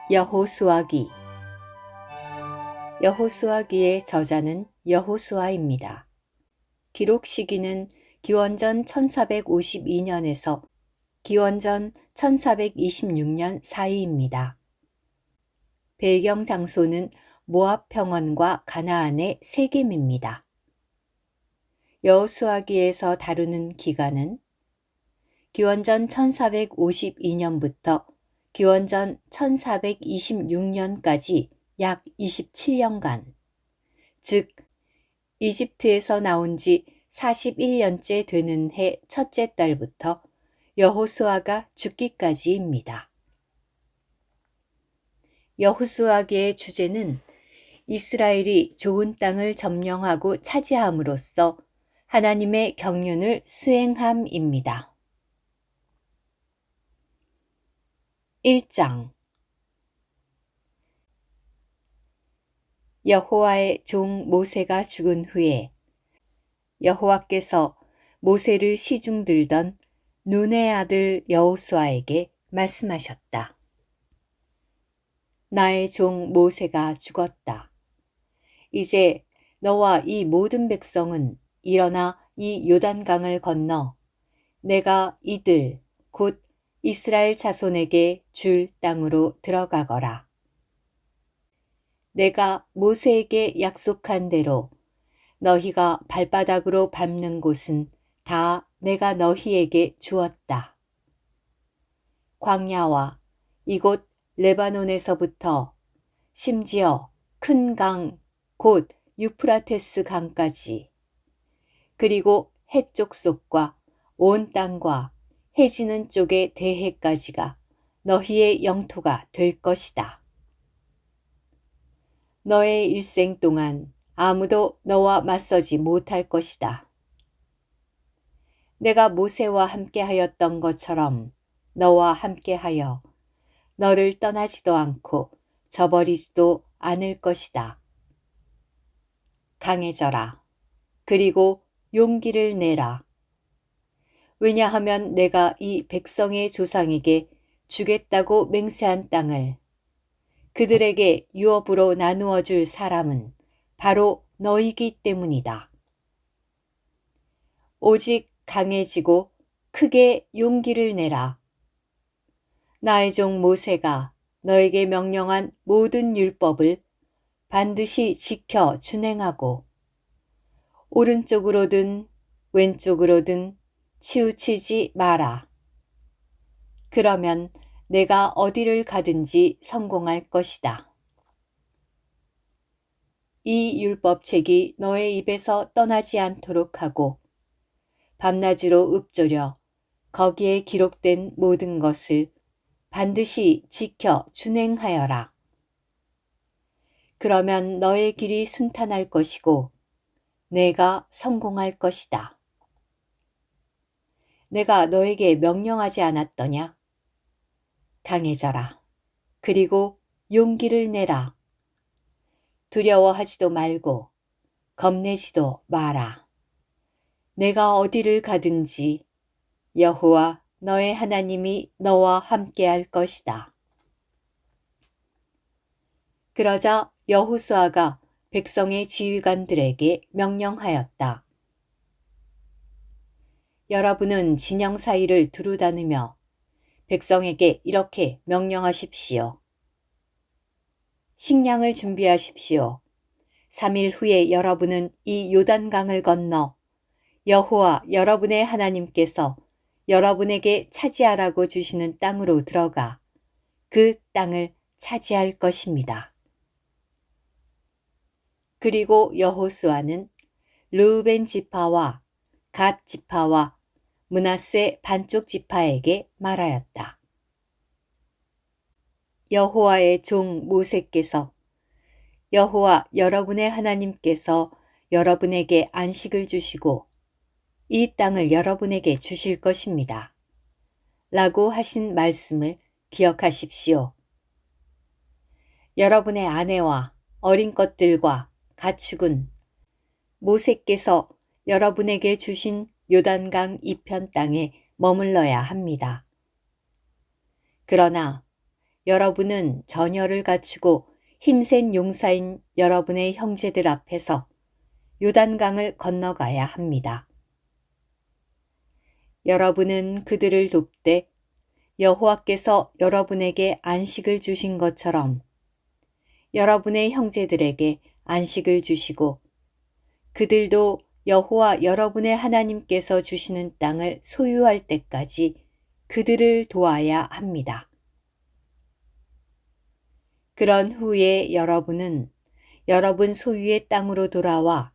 여호수아기. 여호수아기의 저자는 여호수아입니다. 기록 시기는 기원전 1452년에서 기원전 1426년 사이입니다. 배경 장소는 모압 평원과 가나안의 세겜입니다. 여호수아기에서 다루는 기간은 기원전 1452년부터 기원전 1426년까지 약 27년간, 즉 이집트에서 나온 지 41년째 되는 해 첫째 달부터 여호수아가 죽기까지입니다. 여호수아기의 주제는 이스라엘이 좋은 땅을 점령하고 차지함으로써 하나님의 경륜을 수행함입니다. 1장. 여호와의 종 모세가 죽은 후에 여호와께서 모세를 시중 들던 눈의 아들 여호수아에게 말씀하셨다. 나의 종 모세가 죽었다. 이제 너와 이 모든 백성은 일어나 이 요단강을 건너 내가 이들 곧 이스라엘 자손에게 줄 땅으로 들어가거라. 내가 모세에게 약속한 대로 너희가 발바닥으로 밟는 곳은 다 내가 너희에게 주었다. 광야와 이곳 레바논에서부터 심지어 큰 강, 곧 유프라테스 강까지, 그리고 해쪽 속과 온 땅과 해지는 쪽의 대해까지가 너희의 영토가 될 것이다. 너의 일생 동안 아무도 너와 맞서지 못할 것이다. 내가 모세와 함께하였던 것처럼 너와 함께하여 너를 떠나지도 않고 저버리지도 않을 것이다. 강해져라. 그리고 용기를 내라. 왜냐하면 내가 이 백성의 조상에게 주겠다고 맹세한 땅을 그들에게 유업으로 나누어 줄 사람은 바로 너이기 때문이다. 오직 강해지고 크게 용기를 내라. 나의 종 모세가 너에게 명령한 모든 율법을 반드시 지켜 준행하고 오른쪽으로든 왼쪽으로든 치우치지 마라. 그러면 내가 어디를 가든지 성공할 것이다. 이 율법책이 너의 입에서 떠나지 않도록 하고 밤낮으로 읊조려 거기에 기록된 모든 것을 반드시 지켜 준행하여라. 그러면 너의 길이 순탄할 것이고 내가 성공할 것이다. 내가 너에게 명령하지 않았더냐? 강해져라. 그리고 용기를 내라. 두려워하지도 말고 겁내지도 마라. 내가 어디를 가든지 여호와 너의 하나님이 너와 함께할 것이다. 그러자 여호수아가 백성의 지휘관들에게 명령하였다. 여러분은 진영 사이를 두루 다니며 백성에게 이렇게 명령하십시오. 식량을 준비하십시오. 3일 후에 여러분은 이 요단강을 건너 여호와 여러분의 하나님께서 여러분에게 차지하라고 주시는 땅으로 들어가 그 땅을 차지할 것입니다. 그리고 여호수아는 르우벤 지파와 갓 지파와 므낫세 반쪽 지파에게 말하였다. 여호와의 종 모세께서 여호와 여러분의 하나님께서 여러분에게 안식을 주시고 이 땅을 여러분에게 주실 것입니다. 라고 하신 말씀을 기억하십시오. 여러분의 아내와 어린 것들과 가축은 모세께서 여러분에게 주신 요단강 이편 땅에 머물러야 합니다. 그러나 여러분은 전열을 갖추고 힘센 용사인 여러분의 형제들 앞에서 요단강을 건너가야 합니다. 여러분은 그들을 돕되 여호와께서 여러분에게 안식을 주신 것처럼 여러분의 형제들에게 안식을 주시고 그들도 여호와 여러분의 하나님께서 주시는 땅을 소유할 때까지 그들을 도와야 합니다. 그런 후에 여러분은 여러분 소유의 땅으로 돌아와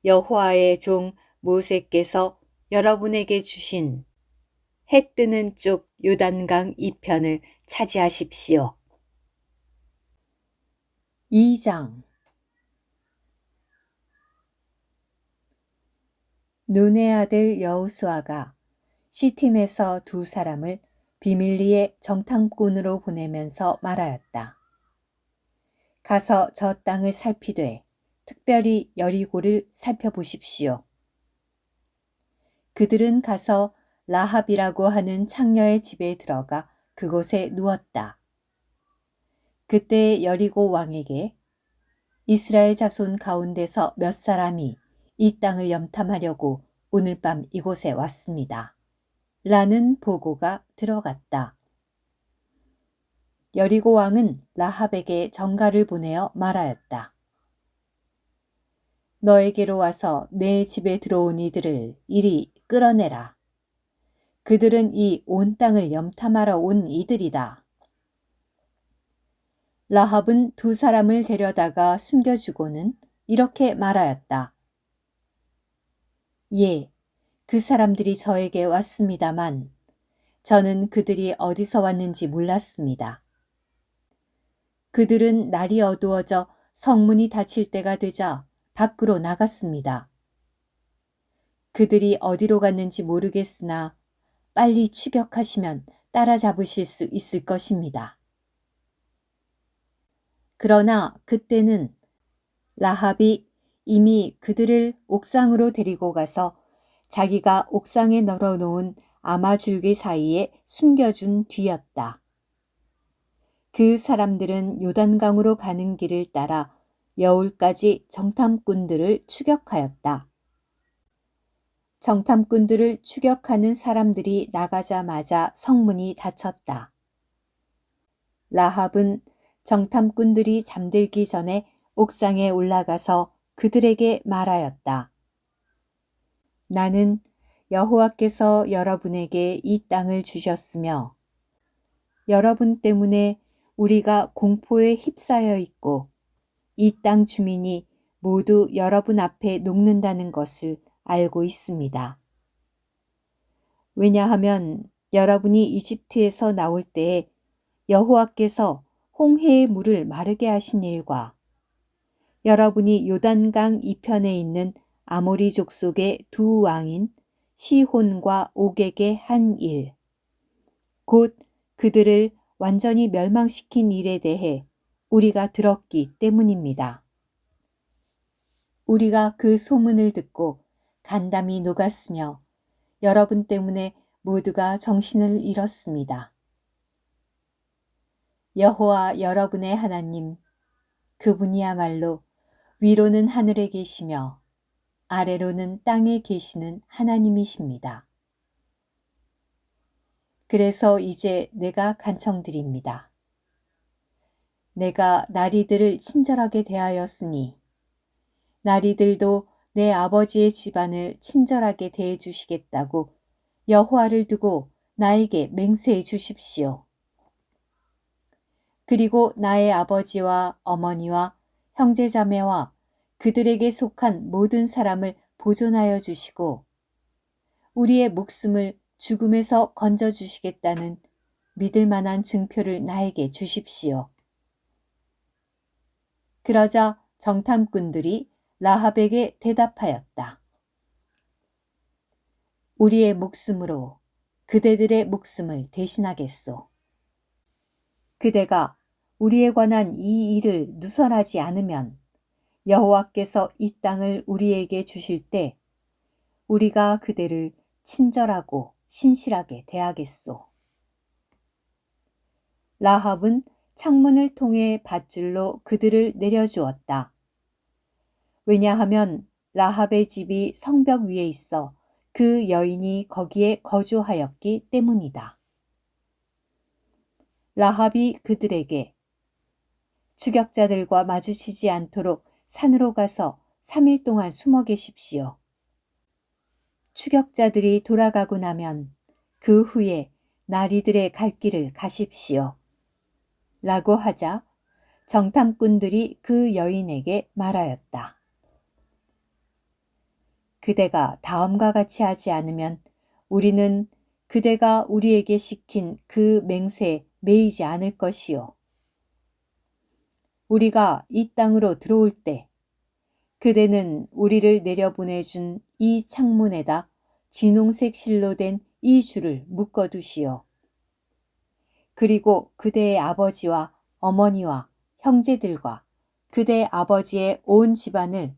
여호와의 종 모세께서 여러분에게 주신 해 뜨는 쪽 요단강 이편을 차지하십시오. 2장 눈의 아들 여호수아가 시팀에서 두 사람을 비밀리에 정탐꾼으로 보내면서 말하였다. 가서 저 땅을 살피되 특별히 여리고를 살펴보십시오. 그들은 가서 라합이라고 하는 창녀의 집에 들어가 그곳에 누웠다. 그때 여리고 왕에게 이스라엘 자손 가운데서 몇 사람이 이 땅을 염탐하려고 오늘 밤 이곳에 왔습니다. 라는 보고가 들어갔다. 여리고 왕은 라합에게 전가를 보내어 말하였다. 너에게로 와서 내 집에 들어온 이들을 이리 끌어내라. 그들은 이 온 땅을 염탐하러 온 이들이다. 라합은 두 사람을 데려다가 숨겨주고는 이렇게 말하였다. 예, 그 사람들이 저에게 왔습니다만 저는 그들이 어디서 왔는지 몰랐습니다. 그들은 날이 어두워져 성문이 닫힐 때가 되자 밖으로 나갔습니다. 그들이 어디로 갔는지 모르겠으나 빨리 추격하시면 따라잡으실 수 있을 것입니다. 그러나 그때는 라합이 이미 그들을 옥상으로 데리고 가서 자기가 옥상에 널어놓은 아마줄기 사이에 숨겨준 뒤였다. 그 사람들은 요단강으로 가는 길을 따라 여울까지 정탐꾼들을 추격하였다. 정탐꾼들을 추격하는 사람들이 나가자마자 성문이 닫혔다. 라합은 정탐꾼들이 잠들기 전에 옥상에 올라가서 그들에게 말하였다. 나는 여호와께서 여러분에게 이 땅을 주셨으며 여러분 때문에 우리가 공포에 휩싸여 있고 이 땅 주민이 모두 여러분 앞에 녹는다는 것을 알고 있습니다. 왜냐하면 여러분이 이집트에서 나올 때에 여호와께서 홍해의 물을 마르게 하신 일과 여러분이 요단강 이편에 있는 아모리 족속의 두 왕인 시혼과 옥에게 한 일, 곧 그들을 완전히 멸망시킨 일에 대해 우리가 들었기 때문입니다. 우리가 그 소문을 듣고 간담이 녹았으며 여러분 때문에 모두가 정신을 잃었습니다. 여호와 여러분의 하나님, 그분이야말로 위로는 하늘에 계시며 아래로는 땅에 계시는 하나님이십니다. 그래서 이제 내가 간청드립니다. 내가 나리들을 친절하게 대하였으니 나리들도 내 아버지의 집안을 친절하게 대해 주시겠다고 여호와를 두고 나에게 맹세해 주십시오. 그리고 나의 아버지와 어머니와 형제자매와 그들에게 속한 모든 사람을 보존하여 주시고 우리의 목숨을 죽음에서 건져주시겠다는 믿을 만한 증표를 나에게 주십시오. 그러자 정탐꾼들이 라합에게 대답하였다. 우리의 목숨으로 그대들의 목숨을 대신하겠소. 그대가 우리에 관한 이 일을 누설하지 않으면 여호와께서 이 땅을 우리에게 주실 때 우리가 그대를 친절하고 신실하게 대하겠소. 라합은 창문을 통해 밧줄로 그들을 내려주었다. 왜냐하면 라합의 집이 성벽 위에 있어 그 여인이 거기에 거주하였기 때문이다. 라합이 그들에게 추격자들과 마주치지 않도록 산으로 가서 3일 동안 숨어 계십시오. 추격자들이 돌아가고 나면 그 후에 나리들의 갈 길을 가십시오. 라고 하자 정탐꾼들이 그 여인에게 말하였다. 그대가 다음과 같이 하지 않으면 우리는 그대가 우리에게 시킨 그 맹세에 매이지 않을 것이요. 우리가 이 땅으로 들어올 때 그대는 우리를 내려보내준 이 창문에다 진홍색 실로 된 이 줄을 묶어두시오. 그리고 그대의 아버지와 어머니와 형제들과 그대 아버지의 온 집안을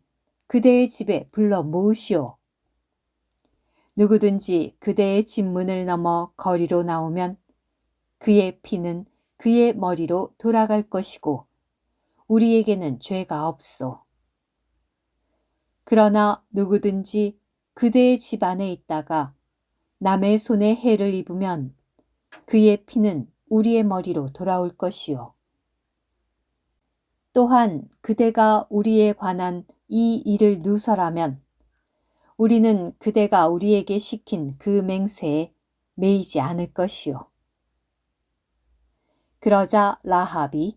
그대의 집에 불러 모으시오. 누구든지 그대의 집 문을 넘어 거리로 나오면 그의 피는 그의 머리로 돌아갈 것이고 우리에게는 죄가 없소. 그러나 누구든지 그대의 집 안에 있다가 남의 손에 해를 입으면 그의 피는 우리의 머리로 돌아올 것이요. 또한 그대가 우리에 관한 이 일을 누설하면 우리는 그대가 우리에게 시킨 그 맹세에 매이지 않을 것이요. 그러자 라합이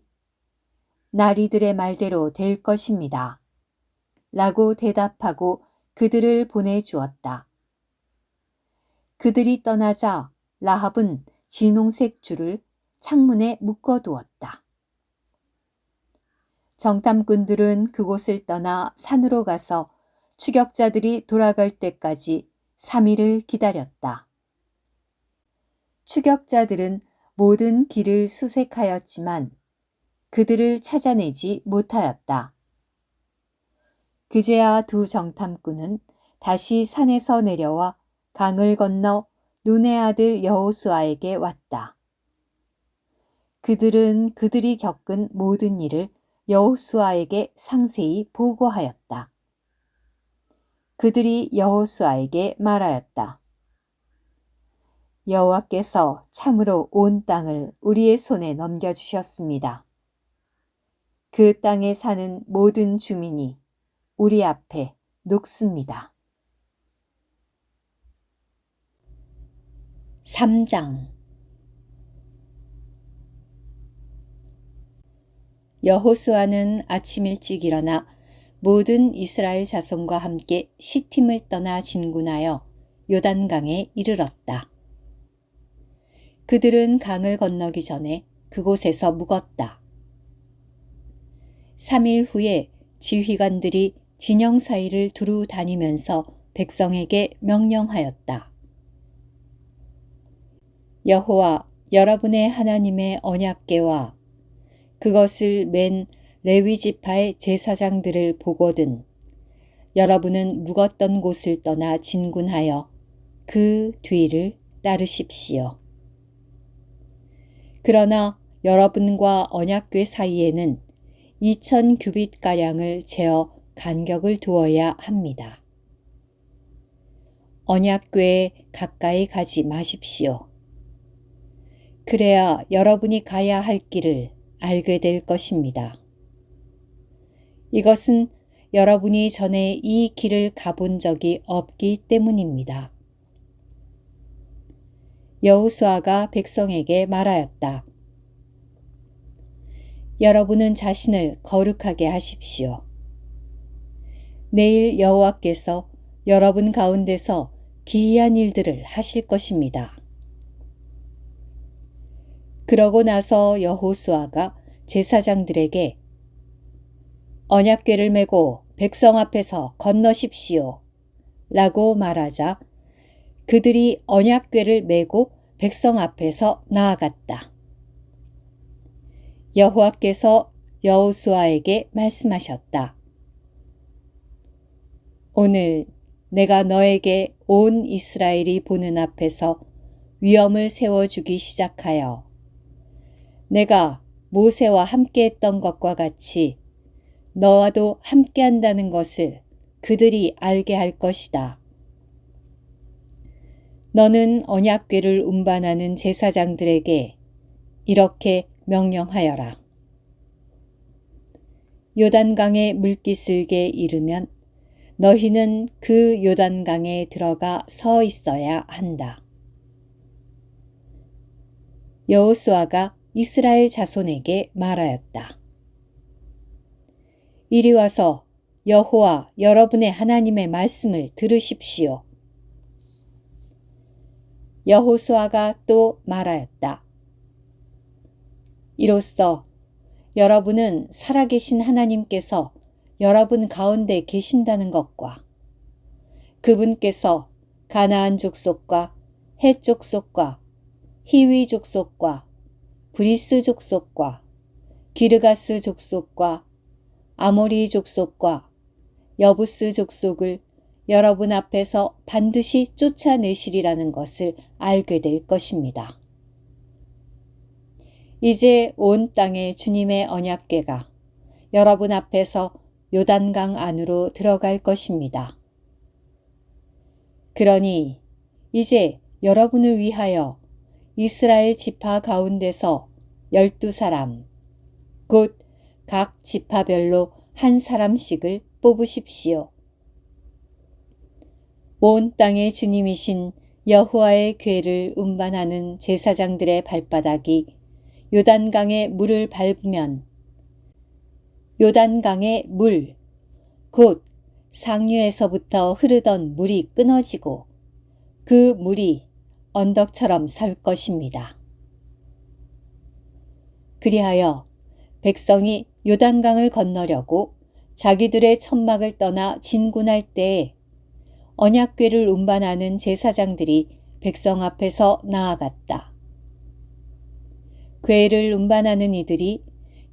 나리들의 말대로 될 것입니다. 라고 대답하고 그들을 보내주었다. 그들이 떠나자 라합은 진홍색 줄을 창문에 묶어두었다. 정탐꾼들은 그곳을 떠나 산으로 가서 추격자들이 돌아갈 때까지 3일을 기다렸다. 추격자들은 모든 길을 수색하였지만 그들을 찾아내지 못하였다. 그제야 두 정탐꾼은 다시 산에서 내려와 강을 건너 눈의 아들 여호수아에게 왔다. 그들은 그들이 겪은 모든 일을 여호수아에게 상세히 보고하였다. 그들이 여호수아에게 말하였다. 여호와께서 참으로 온 땅을 우리의 손에 넘겨주셨습니다. 그 땅에 사는 모든 주민이 우리 앞에 녹습니다. 3장 여호수아는 아침 일찍 일어나 모든 이스라엘 자손과 함께 시팀을 떠나 진군하여 요단강에 이르렀다. 그들은 강을 건너기 전에 그곳에서 묵었다. 3일 후에 지휘관들이 진영 사이를 두루 다니면서 백성에게 명령하였다. 여호와 여러분의 하나님의 언약궤와 그것을 맨 레위 지파의 제사장들을 보거든 여러분은 묵었던 곳을 떠나 진군하여 그 뒤를 따르십시오. 그러나 여러분과 언약궤 사이에는 2000규빗가량을 재어 간격을 두어야 합니다. 언약궤에 가까이 가지 마십시오. 그래야 여러분이 가야 할 길을 알게 될 것입니다. 이것은 여러분이 전에 이 길을 가본 적이 없기 때문입니다. 여호수아가 백성에게 말하였다. 여러분은 자신을 거룩하게 하십시오. 내일 여호와께서 여러분 가운데서 기이한 일들을 하실 것입니다. 그러고 나서 여호수아가 제사장들에게 언약궤를 메고 백성 앞에서 건너십시오. 라고 말하자 그들이 언약궤를 메고 백성 앞에서 나아갔다. 여호와께서 여호수아에게 말씀하셨다. 오늘 내가 너에게 온 이스라엘이 보는 앞에서 위엄을 세워주기 시작하여 내가 모세와 함께했던 것과 같이 너와도 함께한다는 것을 그들이 알게 할 것이다. 너는 언약궤를 운반하는 제사장들에게 이렇게 명령하여라. 요단강의 물기슭에 이르면 너희는 그 요단강에 들어가 서 있어야 한다. 여호수아가 이스라엘 자손에게 말하였다. 이리 와서 여호와 여러분의 하나님의 말씀을 들으십시오. 여호수아가 또 말하였다. 이로써 여러분은 살아계신 하나님께서 여러분 가운데 계신다는 것과 그분께서 가나안 족속과 헷 족속과 히위 족속과 브리스 족속과 기르가스 족속과 아모리 족속과 여부스 족속을 여러분 앞에서 반드시 쫓아내시리라는 것을 알게 될 것입니다. 이제 온 땅에 주님의 언약궤가 여러분 앞에서 요단강 안으로 들어갈 것입니다. 그러니 이제 여러분을 위하여 이스라엘 지파 가운데서 12사람, 곧 각 지파별로 한 사람씩을 뽑으십시오. 온 땅의 주님이신 여호와의 궤를 운반하는 제사장들의 발바닥이 요단강의 물을 밟으면 요단강의 물, 곧 상류에서부터 흐르던 물이 끊어지고 그 물이 언덕처럼 설 것입니다. 그리하여 백성이 요단강을 건너려고 자기들의 천막을 떠나 진군할 때에 언약궤를 운반하는 제사장들이 백성 앞에서 나아갔다. 궤를 운반하는 이들이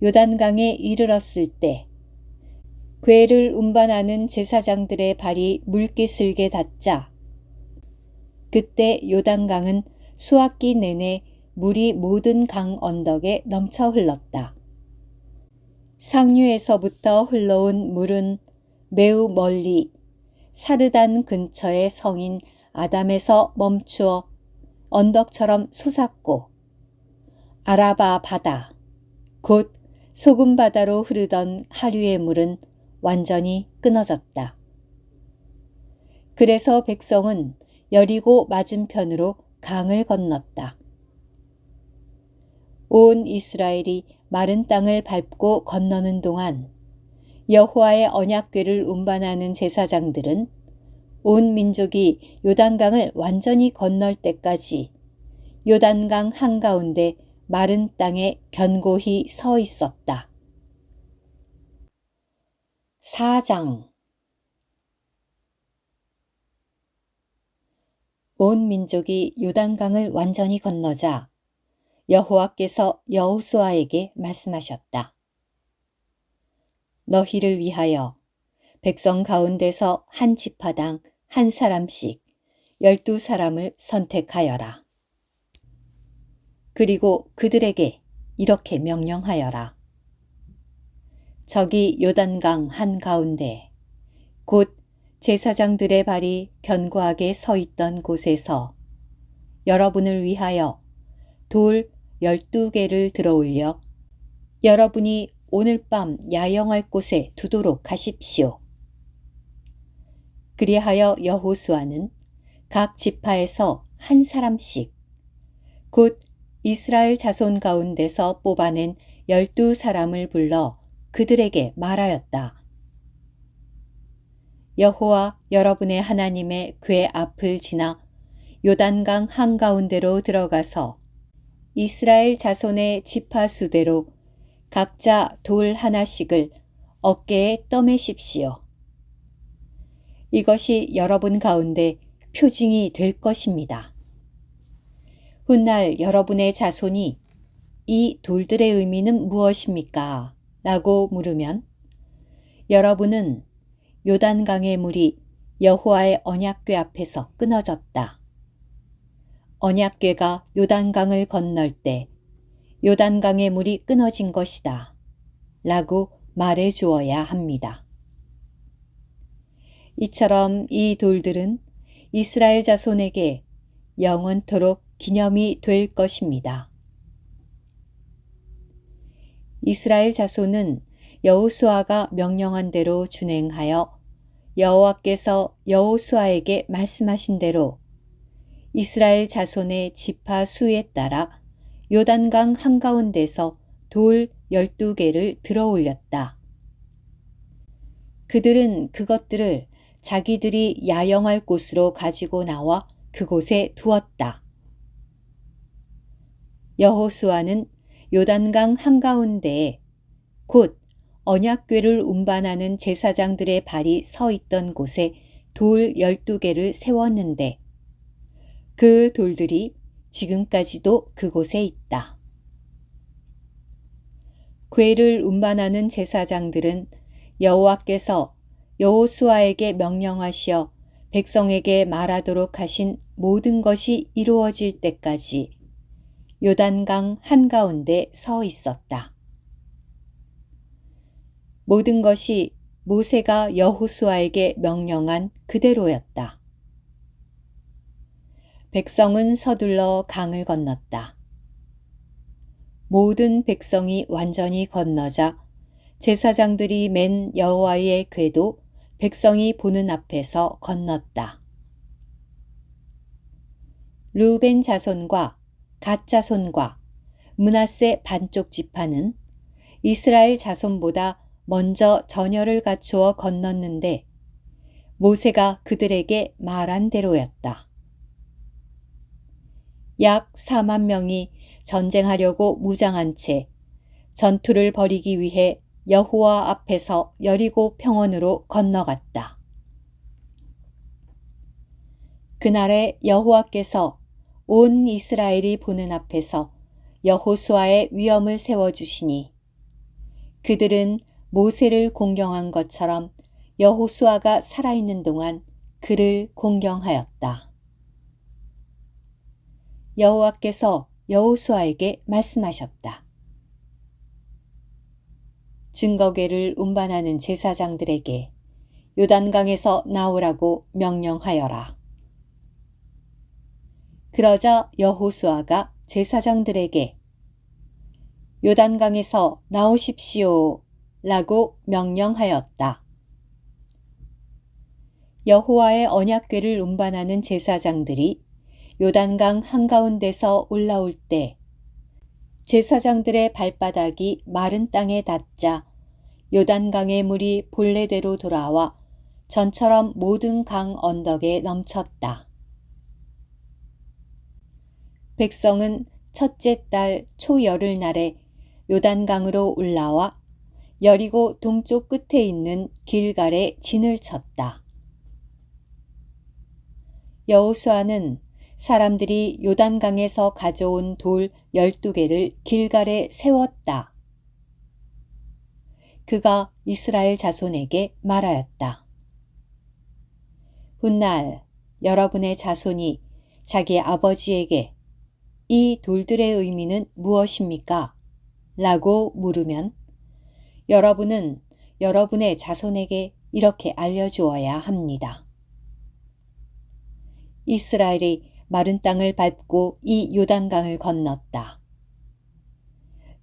요단강에 이르렀을 때 궤를 운반하는 제사장들의 발이 물기슭에 닿자 그때 요단강은 수학기 내내 물이 모든 강 언덕에 넘쳐 흘렀다. 상류에서부터 흘러온 물은 매우 멀리 사르단 근처의 성인 아담에서 멈추어 언덕처럼 솟았고 아라바 바다, 곧 소금 바다로 흐르던 하류의 물은 완전히 끊어졌다. 그래서 백성은 여리고 맞은편으로 강을 건넜다. 온 이스라엘이 마른 땅을 밟고 건너는 동안 여호와의 언약궤를 운반하는 제사장들은 온 민족이 요단강을 완전히 건널 때까지 요단강 한가운데 마른 땅에 견고히 서 있었다. 4장 온 민족이 요단강을 완전히 건너자 여호와께서 여호수아에게 말씀하셨다. 너희를 위하여 백성 가운데서 한 지파당 한 사람씩 12사람을 선택하여라. 그리고 그들에게 이렇게 명령하여라. 저기 요단강 한가운데 곧 제사장들의 발이 견고하게 서 있던 곳에서 여러분을 위하여 돌 12개를 들어올려 여러분이 오늘 밤 야영할 곳에 두도록 하십시오. 그리하여 여호수아는 각 지파에서 한 사람씩 곧 이스라엘 자손 가운데서 뽑아낸 12사람을 불러 그들에게 말하였다. 여호와 여러분의 하나님의 궤 앞을 지나 요단강 한가운데로 들어가서 이스라엘 자손의 지파 수대로 각자 돌 하나씩을 어깨에 떠매십시오. 이것이 여러분 가운데 표징이 될 것입니다. 훗날 여러분의 자손이 이 돌들의 의미는 무엇입니까? 라고 물으면 여러분은 요단강의 물이 여호와의 언약궤 앞에서 끊어졌다. 언약궤가 요단강을 건널 때 요단강의 물이 끊어진 것이다. 라고 말해 주어야 합니다. 이처럼 이 돌들은 이스라엘 자손에게 영원토록 기념이 될 것입니다. 이스라엘 자손은 여호수아가 명령한 대로 준행하여 여호와께서 여호수아에게 말씀하신 대로 이스라엘 자손의 지파 수에 따라 요단강 한가운데서 돌 12개를 들어 올렸다. 그들은 그것들을 자기들이 야영할 곳으로 가지고 나와 그곳에 두었다. 여호수아는 요단강 한가운데에 곧 언약궤를 운반하는 제사장들의 발이 서 있던 곳에 돌 12개를 세웠는데 그 돌들이 지금까지도 그곳에 있다. 궤를 운반하는 제사장들은 여호와께서 여호수아에게 명령하시어 백성에게 말하도록 하신 모든 것이 이루어질 때까지 요단강 한가운데 서 있었다. 모든 것이 모세가 여호수아에게 명령한 그대로였다. 백성은 서둘러 강을 건넜다. 모든 백성이 완전히 건너자 제사장들이 맨 여호와의 궤도 백성이 보는 앞에서 건넜다. 르우벤 자손과 갓 자손과 므낫세 반쪽 지파는 이스라엘 자손보다 먼저 전열을 갖추어 건넜는데 모세가 그들에게 말한 대로였다. 약 4만 명이 전쟁하려고 무장한 채 전투를 벌이기 위해 여호와 앞에서 여리고 평원으로 건너갔다. 그날에 여호와께서 온 이스라엘이 보는 앞에서 여호수아의 위엄을 세워주시니 그들은 모세를 공경한 것처럼 여호수아가 살아있는 동안 그를 공경하였다. 여호와께서 여호수아에게 말씀하셨다. 증거궤를 운반하는 제사장들에게 요단강에서 나오라고 명령하여라. 그러자 여호수아가 제사장들에게 요단강에서 나오십시오 라고 명령하였다. 여호와의 언약궤를 운반하는 제사장들이 요단강 한가운데서 올라올 때 제사장들의 발바닥이 마른 땅에 닿자 요단강의 물이 본래대로 돌아와 전처럼 모든 강 언덕에 넘쳤다. 백성은 첫째 달 초열흘날에 요단강으로 올라와 여리고 동쪽 끝에 있는 길갈에 진을 쳤다. 여호수아는 사람들이 요단강에서 가져온 돌 12개를 길갈에 세웠다. 그가 이스라엘 자손에게 말하였다. 훗날 여러분의 자손이 자기 아버지에게 이 돌들의 의미는 무엇입니까? 라고 물으면 여러분은 여러분의 자손에게 이렇게 알려주어야 합니다. 이스라엘이 마른 땅을 밟고 이 요단강을 건넜다.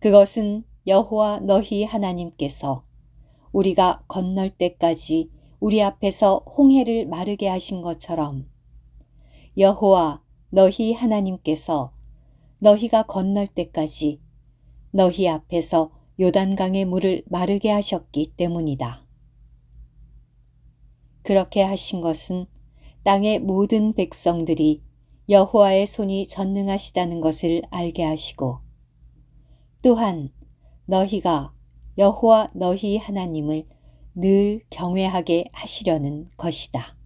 그것은 여호와 너희 하나님께서 우리가 건널 때까지 우리 앞에서 홍해를 마르게 하신 것처럼 여호와 너희 하나님께서 너희가 건널 때까지 너희 앞에서 요단강의 물을 마르게 하셨기 때문이다. 그렇게 하신 것은 땅의 모든 백성들이 여호와의 손이 전능하시다는 것을 알게 하시고 또한 너희가 여호와 너희 하나님을 늘 경외하게 하시려는 것이다.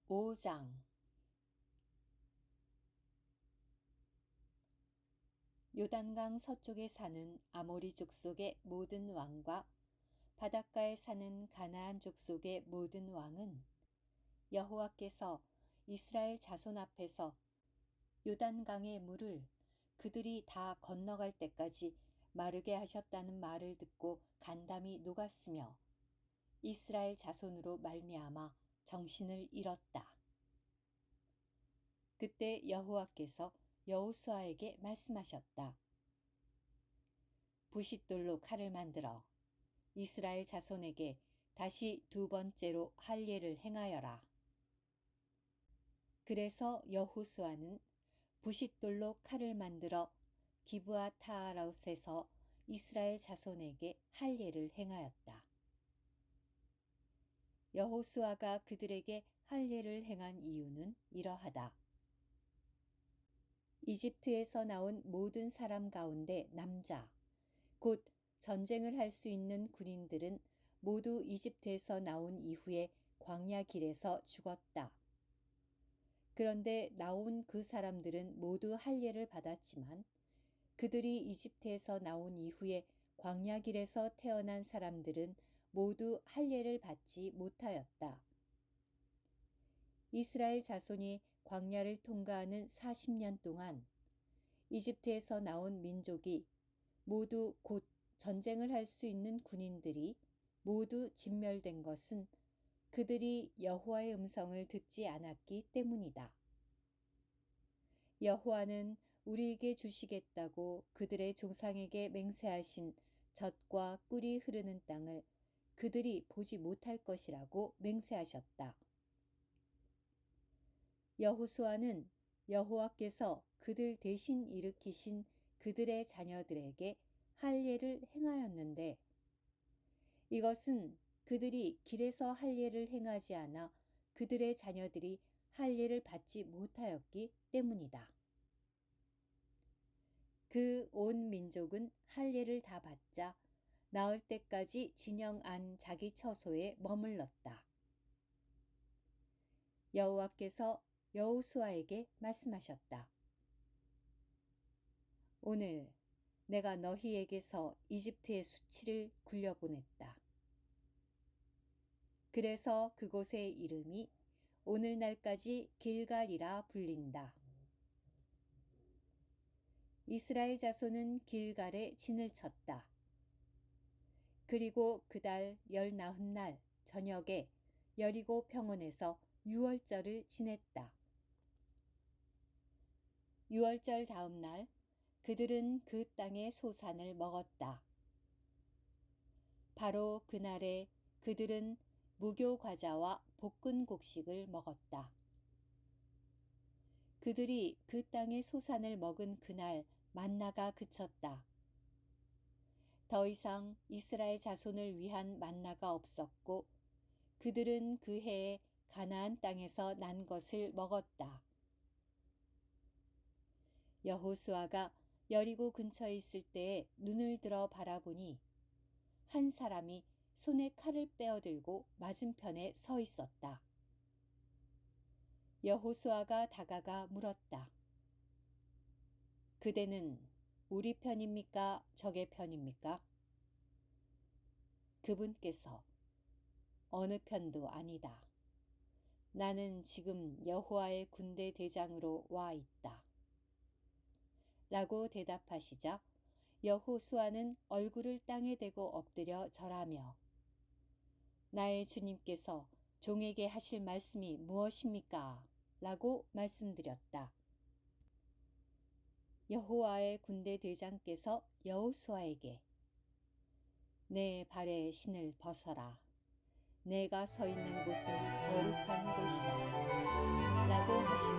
5장 요단강 서쪽에 사는 아모리 족속의 모든 왕과 바닷가에 사는 가나안 족속의 모든 왕은 여호와께서 이스라엘 자손 앞에서 요단강의 물을 그들이 다 건너갈 때까지 마르게 하셨다는 말을 듣고 간담이 녹았으며 이스라엘 자손으로 말미암아 정신을 잃었다. 그때 여호와께서 여호수아에게 말씀하셨다. 부싯돌로 칼을 만들어 이스라엘 자손에게 다시 두 번째로 할례를 행하여라. 그래서 여호수아는 부싯돌로 칼을 만들어 기브아 타아라웃에서 이스라엘 자손에게 할례를 행하였다. 여호수아가 그들에게 할례를 행한 이유는 이러하다. 이집트에서 나온 모든 사람 가운데 남자, 곧 전쟁을 할 수 있는 군인들은 모두 이집트에서 나온 이후에 광야 길에서 죽었다. 그런데 나온 그 사람들은 모두 할례를 받았지만 그들이 이집트에서 나온 이후에 광야 길에서 태어난 사람들은 모두 할례를 받지 못하였다. 이스라엘 자손이 광야를 통과하는 40년 동안 이집트에서 나온 민족이 모두 곧 전쟁을 할 수 있는 군인들이 모두 진멸된 것은 그들이 여호와의 음성을 듣지 않았기 때문이다. 여호와는 우리에게 주시겠다고 그들의 조상에게 맹세하신 젖과 꿀이 흐르는 땅을 그들이 보지 못할 것이라고 맹세하셨다. 여호수아는 여호와께서 그들 대신 일으키신 그들의 자녀들에게 할례를 행하였는데 이것은 그들이 길에서 할례를 행하지 않아 그들의 자녀들이 할례를 받지 못하였기 때문이다. 그 온 민족은 할례를 다 받자 나흘 때까지 진영 안 자기 처소에 머물렀다. 여호와께서 여호수아에게 말씀하셨다. 오늘 내가 너희에게서 이집트의 수치를 굴려보냈다. 그래서 그곳의 이름이 오늘날까지 길갈이라 불린다. 이스라엘 자손은 길갈에 진을 쳤다. 그리고 그달 19날 저녁에 여리고 평원에서 유월절을 지냈다. 유월절 다음 날 그들은 그 땅의 소산을 먹었다. 바로 그날에 그들은 무교 과자와 볶은 곡식을 먹었다. 그들이 그 땅의 소산을 먹은 그날 만나가 그쳤다. 더 이상 이스라엘 자손을 위한 만나가 없었고 그들은 그 해에 가나안 땅에서 난 것을 먹었다. 여호수아가 여리고 근처에 있을 때에 눈을 들어 바라보니 한 사람이 손에 칼을 빼어들고 맞은편에 서 있었다. 여호수아가 다가가 물었다. 그대는 우리 편입니까? 적의 편입니까? 그분께서 어느 편도 아니다. 나는 지금 여호와의 군대 대장으로 와 있다. 라고 대답하시자 여호수아는 얼굴을 땅에 대고 엎드려 절하며 나의 주님께서 종에게 하실 말씀이 무엇입니까? 라고 말씀드렸다. 여호와의 군대 대장께서 여호수아에게 내 발에 신을 벗어라. 내가 서 있는 곳은 거룩한 곳이다. 라고 하시자